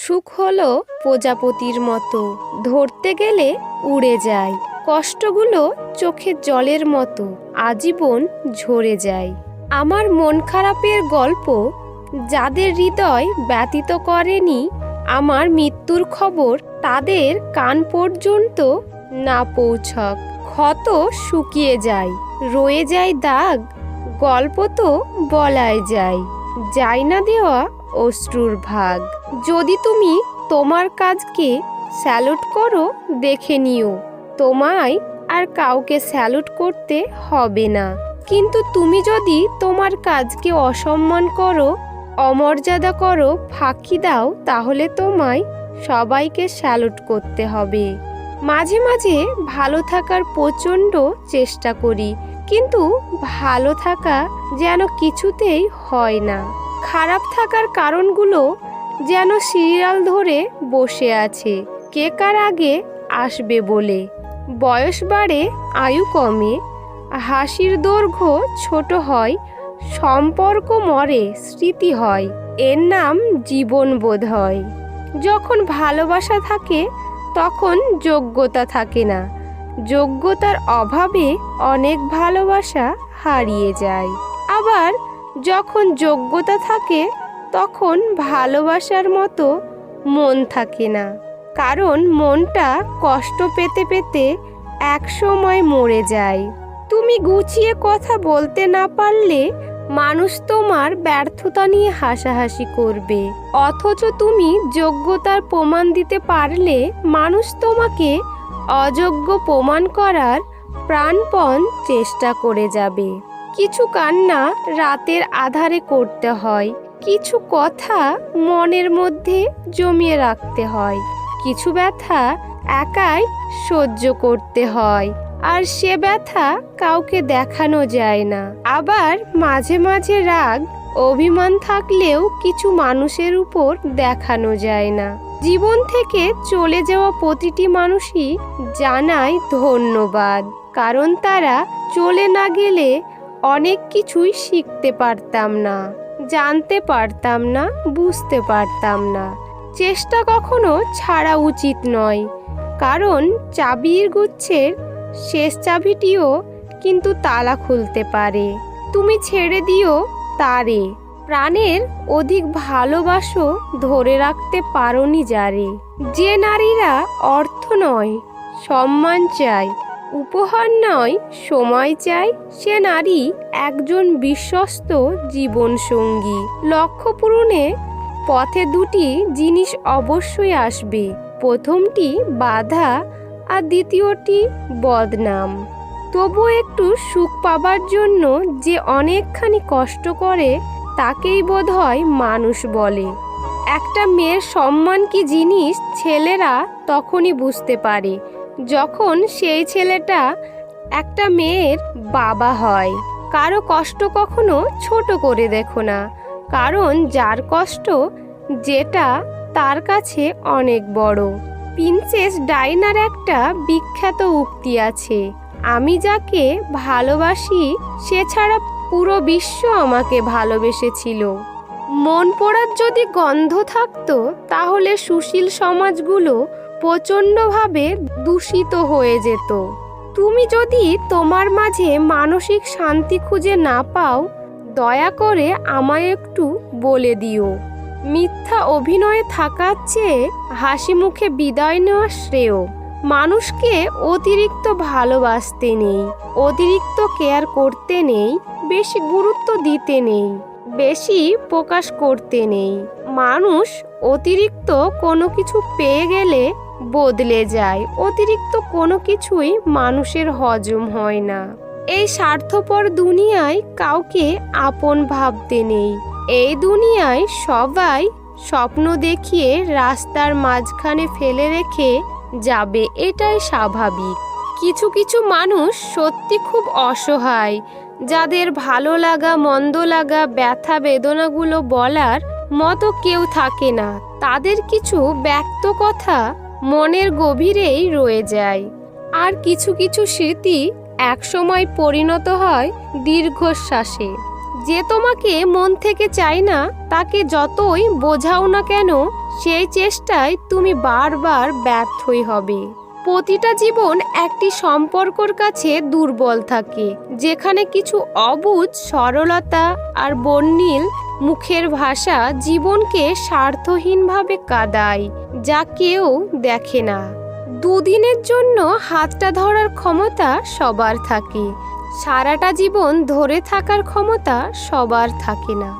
সুখ হলো প্রজাপতির মতো, ধরতে গেলে উড়ে যায়। কষ্টগুলো চোখের জলের মতো, আজীবন ঝরে যায়। আমার মন খারাপের গল্প যাদের হৃদয় ব্যথিত করেনি, আমার মৃত্যুর খবর তাদের কান পর্যন্ত না পৌঁছক। ক্ষত শুকিয়ে যায়, রয়ে যায় দাগ, গল্প তো বলাই যায়, যায় না দেওয়া অশ্রুর ভাগ। যদি তুমি তোমার কাজকে স্যালুট করো, দেখে নিও তোমায় আর কাউকে স্যালুট করতে হবে না। কিন্তু তুমি যদি তোমার কাজকে অসম্মান করো, অমর্যাদা করো, ফাঁকি দাও, তাহলে তোমায় সবাইকে স্যালুট করতে হবে। মাঝে মাঝে ভালো থাকার প্রচণ্ড চেষ্টা করি, কিন্তু ভালো থাকা যেন কিছুতেই হয় না। খারাপ থাকার কারণগুলো যেন সিরিয়াল ধরে বসে আছে, কে কার আগে আসবে বলে। বয়স বাড়ে, আয়ু কমে, হাসির দৈর্ঘ্য ছোট হয়, সম্পর্ক মরে, স্মৃতি হয়, এর নাম জীবন বোধ হয়। যখন ভালোবাসা থাকে তখন যোগ্যতা থাকে না, যোগ্যতার অভাবে অনেক ভালোবাসা হারিয়ে যায়। আবার যখন যোগ্যতা থাকে তখন ভালোবাসার মতো মন থাকে না, কারণ মনটা কষ্ট পেতে পেতে একসময় মরে যায়। তুমি গুছিয়ে কথা বলতে না পারলে মানুষ তোমার ব্যর্থতা নিয়ে হাসাহাসি করবে, অথচ তুমি যোগ্যতার প্রমাণ দিতে পারলে মানুষ তোমাকে অযোগ্য প্রমাণ করার প্রাণপণ চেষ্টা করে যাবে। কিছু কান্না রাতের আধারে করতে হয়, কিছু কথা মনের মধ্যে জমিয়ে রাখতে হয়, কিছু ব্যথা একাই সহ্য করতে হয়, আর সে ব্যথা কাউকে দেখানো যায় না। আবার মাঝে মাঝে রাগ অভিমান থাকলেও কিছু মানুষের উপর দেখানো যায় না। জীবন থেকে চলে যাওয়া প্রতিটি মানুষই জানায় ধন্যবাদ, কারণ তারা চলে না গেলে অনেক কিছুই শিখতে পারতাম না, জানতে পারতাম না, বুঝতে পারতাম না। চেষ্টা কখনো ছাড়া উচিত নয়, কারণ চাবির গুচ্ছের শেষ চাবিটিও কিন্তু তালা খুলতে পারে। তুমি ছেড়ে দিও তারে, প্রাণের অধিক ভালোবাসো ধরে রাখতে পারোনি যারে। যে নারীরা অর্থ নয় সম্মান চায়, উপহার নয় সময় চায়, সে নারী একজন বিশ্বস্ত জীবন সঙ্গী। লক্ষ্য পূরণে পথে দুটি জিনিস অবশ্যই আসবে, প্রথমটি বাধা আর দ্বিতীয়টি বদনাম। তবু একটু সুখ পাবার জন্য যে অনেকখানি কষ্ট করে, তাকেই বোধহয় মানুষ বলে। একটা মেয়ের সম্মান কি জিনিস ছেলেরা তখনই বুঝতে পারে যখন সেই ছেলেটা একটা মেয়ের বাবা হয়। কারো কষ্ট কখনো ছোট করে দেখো না, কারণ যার কষ্ট যেটা তার কাছে অনেক বড়। প্রিন্সেস ডায়নার একটা বিখ্যাত উক্তি আছে, আমি যাকে ভালোবাসি সে ছাড়া পুরো বিশ্ব আমাকে ভালোবেসেছিল। মন পোড়ার যদি গন্ধ থাকতো, তাহলে সুশীল সমাজগুলো প্রচণ্ডভাবে দূষিত হয়ে যেত। তুমি যদি তোমার মাঝে মানসিক শান্তি খুঁজে না পাও, দয়া করে আমায় একটু বলে দিও। মিথ্যা অভিনয়ে থাকার চেয়ে হাসি মুখে বিদায় নেওয়া শ্রেয়। মানুষকে অতিরিক্ত ভালোবাসতে নেই, অতিরিক্ত কেয়ার করতে নেই, বেশি গুরুত্ব দিতে নেই, বেশি প্রকাশ করতে নেই। মানুষ অতিরিক্ত কোনো কিছু পেয়ে গেলে বদলে যায়, অতিরিক্ত কোনো কিছুই মানুষের হজম হয় না। এই স্বার্থপর দুনিয়ায় কাউকে আপন ভাবতে নেই। এই দুনিয়ায় সবাই স্বপ্ন দেখিয়ে রাস্তার মাঝখানে ফেলে রেখে যাবে, এটাই স্বাভাবিক। কিছু কিছু মানুষ সত্যি খুব অসহায়, যাদের ভালো লাগা মন্দ লাগা ব্যথা বেদনাগুলো বলার মতো কেউ থাকে না। তাদের কিছু ব্যক্ত কথা মনের গভীরেই রয়ে যায়, আর কিছু কিছু স্মৃতি একসময় পরিণত হয় দীর্ঘশ্বাসে। যে তোমাকে মন থেকে চায় না, তাকে যতই বোঝাও না কেন, সেই চেষ্টায় তুমি বারবার ব্যর্থই হবে। প্রতিটা জীবন একটি সম্পর্কর কাছে দুর্বল থাকে, যেখানে কিছু অবুঝ সরলতা আর বর্ণিল মুখের ভাষা জীবনকে স্বার্থহীনভাবে কাঁদায়, যা কেউ দেখে না। দুদিনের জন্য হাতটা ধরার ক্ষমতা সবার থাকে, সারাটা জীবন ধরে থাকার ক্ষমতা সবার থাকে না।